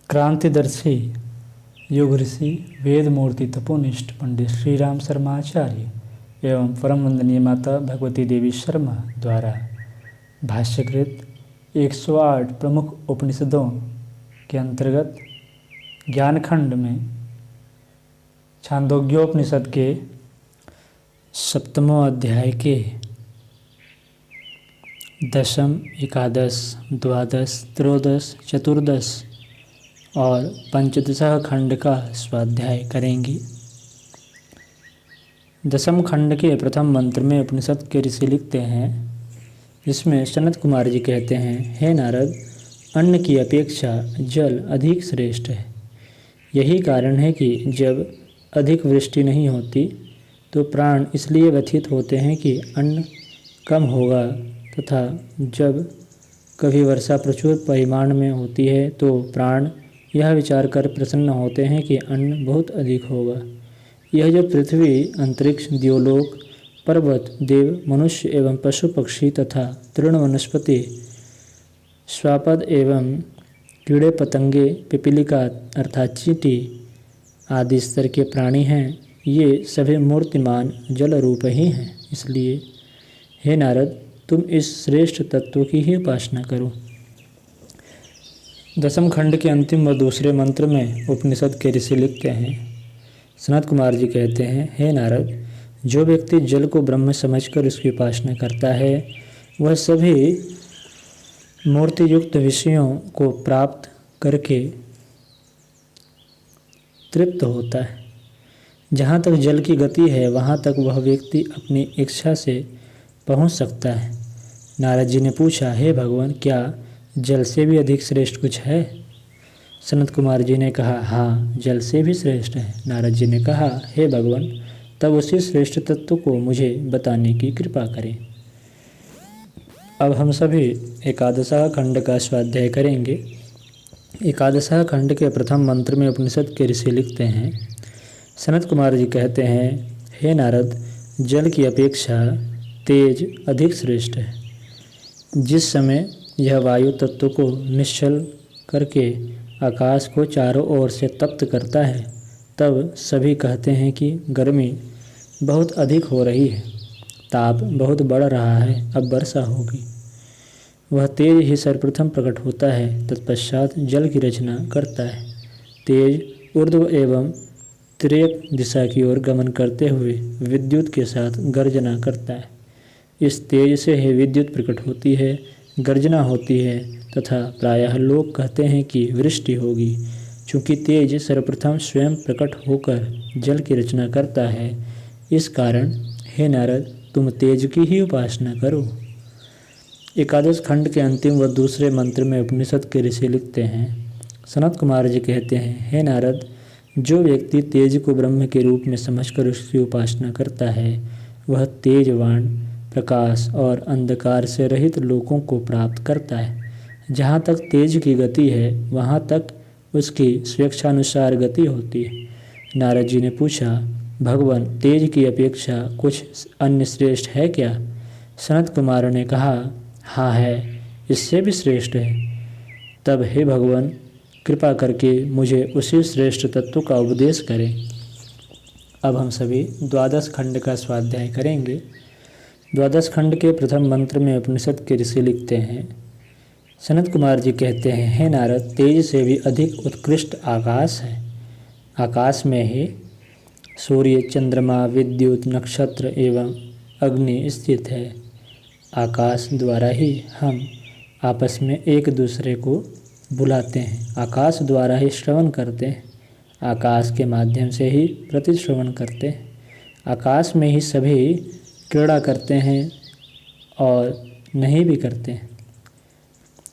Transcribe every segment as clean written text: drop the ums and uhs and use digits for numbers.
क्रांतिदर्शी योग ऋषि वेद मूर्ति तपोनिष्ठ पंडित श्री राम शर्मा आचार्य एवं परम वंदनीय माता भगवती देवी शर्मा द्वारा भाष्यकृत 108 प्रमुख उपनिषदों के अंतर्गत ज्ञानखंड में छांदोग्योपनिषद के 7वें अध्याय के 10, 11, 12, 13, 14 और 15 खंड का स्वाध्याय करेंगे। 10वें खंड के प्रथम मंत्र में उपनिषद के ऋषि लिखते हैं, जिसमें सनत कुमार जी कहते हैं, हे नारद, अन्न की अपेक्षा जल अधिक श्रेष्ठ है। यही कारण है कि जब अधिक वृष्टि नहीं होती तो प्राण इसलिए व्यथित होते हैं कि अन्न कम होगा, तथा जब कभी वर्षा प्रचुर परिमाण में होती है तो प्राण यह विचार कर प्रसन्न होते हैं कि अन्न बहुत अधिक होगा। यह जो पृथ्वी, अंतरिक्ष, द्योलोक, पर्वत, देव, मनुष्य एवं पशु पक्षी तथा तृण वनस्पति, श्वापद एवं कीड़े पतंगे, पिपीलिका अर्थात चींटी आदि स्तर के प्राणी हैं, ये सभी मूर्तिमान जल रूप ही हैं। इसलिए हे नारद, तुम इस श्रेष्ठ तत्व की ही उपासना करो। 10वें खंड के अंतिम व दूसरे मंत्र में उपनिषद के ऋषि लिखते हैं, सनत कुमार जी कहते हैं, हे नारद, जो व्यक्ति जल को ब्रह्म समझकर उसकी उपासना करता है वह सभी मूर्ति युक्त विषयों को प्राप्त करके तृप्त होता है। जहाँ तक जल की गति है वहाँ तक वह व्यक्ति अपनी इच्छा से पहुँच सकता है। नारद जी ने पूछा, हे भगवान, क्या जल से भी अधिक श्रेष्ठ कुछ है? सनत कुमार जी ने कहा, हाँ, जल से भी श्रेष्ठ है। नारद जी ने कहा, हे भगवान, तब उसी श्रेष्ठ तत्व को मुझे बताने की कृपा करें। अब हम सभी 11 खंड का स्वाध्याय करेंगे। 11 खंड के प्रथम मंत्र में उपनिषद के ऋषि लिखते हैं, सनत कुमार जी कहते हैं, हे नारद, जल की अपेक्षा तेज अधिक श्रेष्ठ है। जिस समय यह वायु तत्व को निश्चल करके आकाश को चारों ओर से तप्त करता है, तब सभी कहते हैं कि गर्मी बहुत अधिक हो रही है, ताप बहुत बढ़ रहा है, अब वर्षा होगी। वह तेज ही सर्वप्रथम प्रकट होता है, तत्पश्चात जल की रचना करता है। तेज ऊर्ध्व एवं तिर्यक दिशा की ओर गमन करते हुए विद्युत के साथ गर्जना करता है। इस तेज से ही विद्युत प्रकट होती है, गर्जना होती है तथा प्रायः लोग कहते हैं कि वृष्टि होगी। चूँकि तेज सर्वप्रथम स्वयं प्रकट होकर जल की रचना करता है, इस कारण हे नारद, तुम तेज की ही उपासना करो। 11 खंड के अंतिम व दूसरे मंत्र में उपनिषद के ऋषि लिखते हैं, सनत कुमार जी कहते हैं, हे नारद, जो व्यक्ति तेज को ब्रह्म के रूप में समझकर उसकी उपासना करता है वह तेजवान, प्रकाश और अंधकार से रहित लोकों को प्राप्त करता है। जहाँ तक तेज की गति है वहाँ तक उसकी स्वेच्छानुसार गति होती है। नारद जी ने पूछा, भगवान, तेज की अपेक्षा कुछ अन्य श्रेष्ठ है क्या? सनत कुमार ने कहा, हाँ है, इससे भी श्रेष्ठ है। तब हे भगवान, कृपा करके मुझे उसी श्रेष्ठ तत्व का उपदेश करें। अब हम सभी 12 खंड का स्वाध्याय करेंगे। 12 खंड के प्रथम मंत्र में उपनिषद के ऋषि लिखते हैं, सनत कुमार जी कहते हैं, हे नारद, तेज से भी अधिक उत्कृष्ट आकाश है। आकाश में ही सूर्य, चंद्रमा, विद्युत, नक्षत्र एवं अग्नि स्थित है। आकाश द्वारा ही हम आपस में एक दूसरे को बुलाते हैं, आकाश द्वारा ही श्रवण करते हैं, आकाश के माध्यम से ही प्रतिश्रवण करते हैं, आकाश में ही सभी क्रीड़ा करते हैं और नहीं भी करते हैं।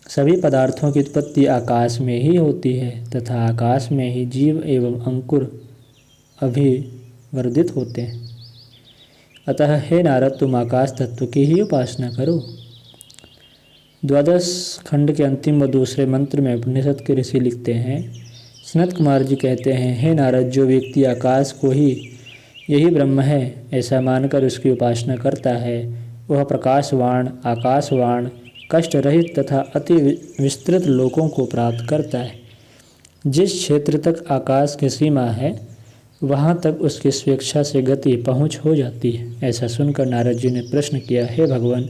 सभी पदार्थों की उत्पत्ति आकाश में ही होती है तथा आकाश में ही जीव एवं अंकुर अभिवर्धित होते हैं। अतः हे नारद, तुम आकाश तत्व की ही उपासना करो। 12 खंड के अंतिम व दूसरे मंत्र में उपनिषद के ऋषि लिखते हैं, सनत कुमार जी कहते हैं, हे नारद, जो व्यक्ति आकाश को ही यही ब्रह्म है ऐसा मानकर उसकी उपासना करता है वह प्रकाशवान, आकाशवान, कष्ट रहित तथा अति विस्तृत लोकों को प्राप्त करता है। जिस क्षेत्र तक आकाश की सीमा है वहाँ तक उसकी स्वेच्छा से गति पहुँच हो जाती है। ऐसा सुनकर नारद जी ने प्रश्न किया, हे भगवान,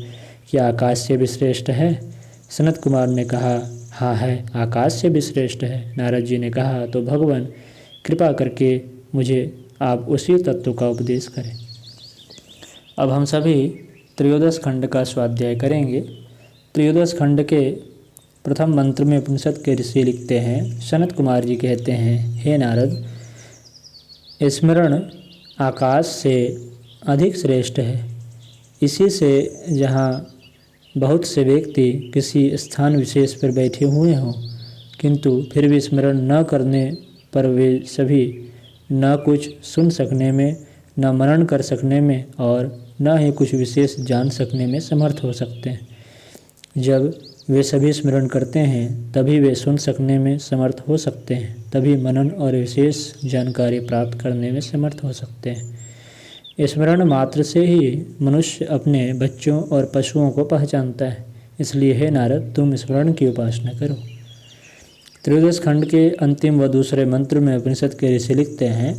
क्या आकाश से भी श्रेष्ठ है? सनत कुमार ने कहा, हाँ है, आकाश से भी श्रेष्ठ है। नारद जी ने कहा, तो भगवान कृपा करके मुझे आप उसी तत्व का उपदेश करें। अब हम सभी त्रयोदश खंड का स्वाध्याय करेंगे। त्रयोदश खंड के प्रथम मंत्र में उपनिषद के ऋषि लिखते हैं, सनत कुमार जी कहते हैं, हे नारद, स्मरण आकाश से अधिक श्रेष्ठ है। इसी से जहाँ बहुत से व्यक्ति किसी स्थान विशेष पर बैठे हुए हों किंतु फिर भी स्मरण न करने पर वे सभी न कुछ सुन सकने में, न मनन कर सकने में और न ही कुछ विशेष जान सकने में समर्थ हो सकते हैं। जब वे सभी स्मरण करते हैं तभी वे सुन सकने में समर्थ हो सकते हैं, तभी मनन और विशेष जानकारी प्राप्त करने में समर्थ हो सकते हैं। स्मरण मात्र से ही मनुष्य अपने बच्चों और पशुओं को पहचानता है। इसलिए हे नारद, तुम स्मरण की उपासना करो। त्रयोदश खंड के अंतिम व दूसरे मंत्र में उपनिषद के ऋषि लिखते हैं,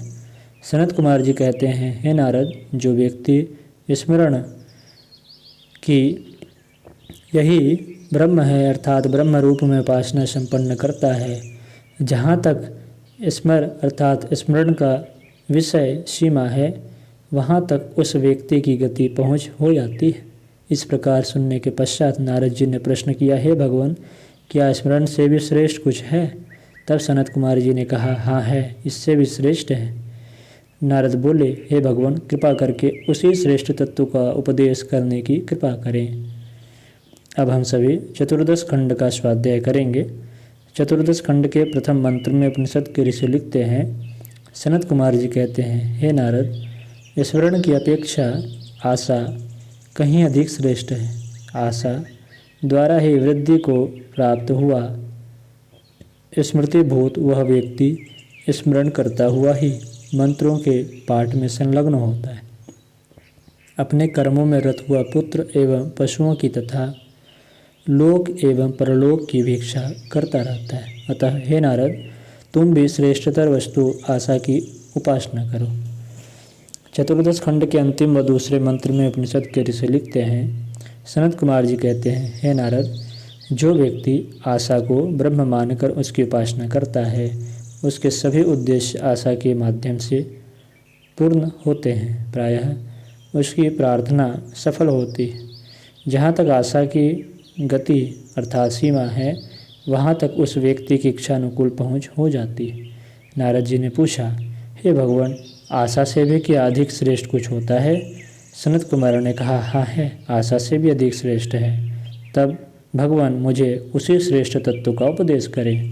सनत कुमार जी कहते हैं, हे नारद, जो व्यक्ति स्मरण की यही ब्रह्म है अर्थात ब्रह्म रूप में उपासना संपन्न करता है, जहाँ तक स्मर अर्थात स्मरण का विषय सीमा है वहाँ तक उस व्यक्ति की गति पहुँच हो जाती है। इस प्रकार सुनने के पश्चात नारद जी ने प्रश्न किया, हे भगवान, क्या स्मरण से भी श्रेष्ठ कुछ है? तब सनत कुमार जी ने कहा, हाँ है, इससे भी श्रेष्ठ है। नारद बोले, हे भगवान, कृपा करके उसी श्रेष्ठ तत्व का उपदेश करने की कृपा करें। अब हम सभी चतुर्दश खंड का स्वाध्याय करेंगे। चतुर्दश खंड के प्रथम मंत्र में उपनिषद के ऋषि लिखते हैं, सनत कुमार जी कहते हैं, हे नारद, स्मरण की अपेक्षा आशा कहीं अधिक श्रेष्ठ है। आशा द्वारा ही वृद्धि को प्राप्त हुआ स्मृतिभूत वह व्यक्ति स्मरण करता हुआ ही मंत्रों के पाठ में संलग्न होता है। अपने कर्मों में रत हुआ पुत्र एवं पशुओं की तथा लोक एवं परलोक की भिक्षा करता रहता है। अतः हे नारद, तुम भी श्रेष्ठतर वस्तु आशा की उपासना करो। चतुर्दश खंड के अंतिम व दूसरे मंत्र में उपनिषद के ऋषि लिखते हैं, सनत कुमार जी कहते हैं, हे नारद, जो व्यक्ति आशा को ब्रह्म मानकर उसकी उपासना करता है उसके सभी उद्देश्य आशा के माध्यम से पूर्ण होते हैं। प्रायः उसकी प्रार्थना सफल होती है। जहाँ तक आशा की गति अर्थात सीमा है वहाँ तक उस व्यक्ति की इच्छानुकूल पहुँच हो जाती है। नारद जी ने पूछा, हे भगवान, आशा से भी क्या अधिक श्रेष्ठ कुछ होता है? सनत कुमार ने कहा, हाँ है, आशा से भी अधिक श्रेष्ठ है। तब भगवान मुझे उसी श्रेष्ठ तत्व का उपदेश करें।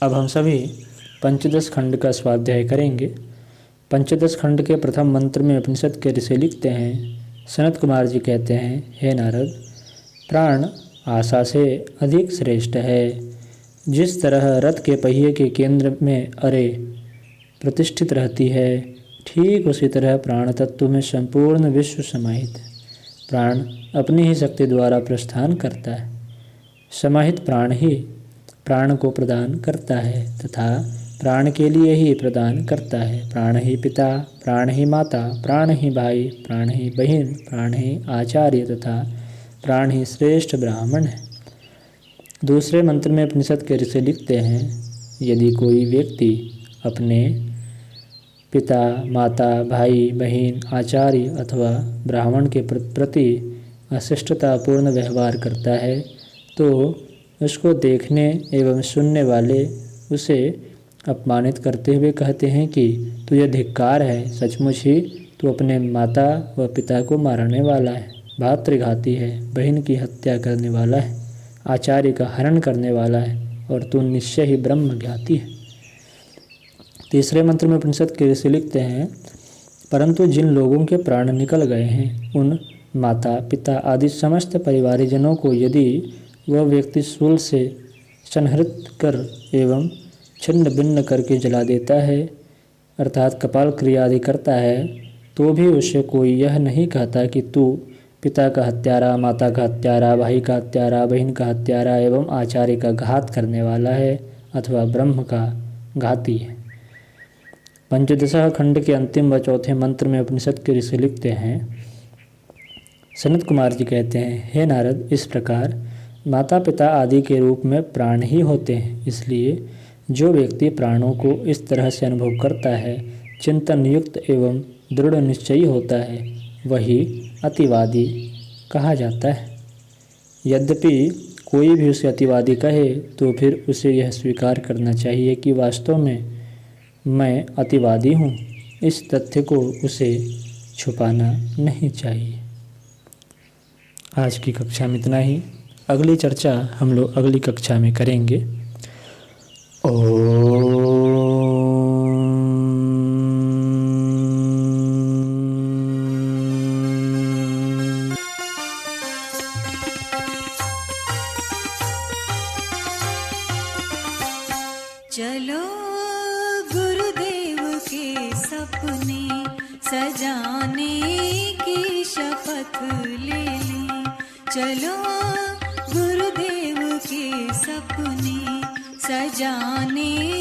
अब हम सभी पंचदश खंड का स्वाध्याय करेंगे। पंचदश खंड के प्रथम मंत्र में उपनिषद के ऋषि लिखते हैं, सनत कुमार जी कहते हैं, हे नारद, प्राण आशा से अधिक श्रेष्ठ है। जिस तरह रथ के पहिए के केंद्र में अरे प्रतिष्ठित रहती है, ठीक उसी तरह प्राण तत्व में संपूर्ण विश्व समाहित है। प्राण अपनी ही शक्ति द्वारा प्रस्थान करता है। समाहित प्राण ही प्राण को प्रदान करता है तथा प्राण के लिए ही प्रदान करता है। प्राण ही पिता, प्राण ही माता, प्राण ही भाई, प्राण ही बहन, प्राण ही आचार्य तथा प्राण ही श्रेष्ठ ब्राह्मण है। दूसरे मंत्र में उपनिषद के ऋषि लिखते हैं, यदि कोई व्यक्ति अपने पिता, माता, भाई, बहन, आचार्य अथवा ब्राह्मण के प्रति अशिष्टतापूर्ण व्यवहार करता है तो उसको देखने एवं सुनने वाले उसे अपमानित करते हुए कहते हैं कि तुझे धिक्कार है, सचमुच ही तू अपने माता व पिता को मारने वाला है, भातृघाती है, बहन की हत्या करने वाला है, आचार्य का हरण करने वाला है और तू निश्चय ही ब्रह्म ज्ञाती है। तीसरे मंत्र में उपनिषद के ऋषि लिखते हैं, परंतु जिन लोगों के प्राण निकल गए हैं उन माता, पिता आदि समस्त परिवारजनों को यदि वह व्यक्ति शूल से संहृत कर एवं छिन्न भिन्न करके जला देता है अर्थात कपाल क्रिया आदि करता है, तो भी उसे कोई यह नहीं कहता कि तू पिता का हत्यारा, माता का हत्यारा, भाई का हत्यारा, बहन का हत्यारा एवं आचार्य का घात करने वाला है अथवा ब्रह्म का घाती है। पंचदशः खंड के अंतिम व चौथे मंत्र में उपनिषद के ऋषि लिखते हैं, सनत कुमार जी कहते हैं, हे नारद, इस प्रकार माता पिता आदि के रूप में प्राण ही होते हैं। इसलिए जो व्यक्ति प्राणों को इस तरह से अनुभव करता है, चिंतन युक्त एवं दृढ़ निश्चयी होता है, वही अतिवादी कहा जाता है। यद्यपि कोई भी उसे अतिवादी कहे तो फिर उसे यह स्वीकार करना चाहिए कि वास्तव में मैं अतिवादी हूँ। इस तथ्य को उसे छुपाना नहीं चाहिए। आज की कक्षा में इतना ही। अगली चर्चा हम लोग अगली कक्षा में करेंगे। चलो गुरुदेव के सपने सजाने की शपथ ले लें। चलो गुरुदेव के सपने सजाने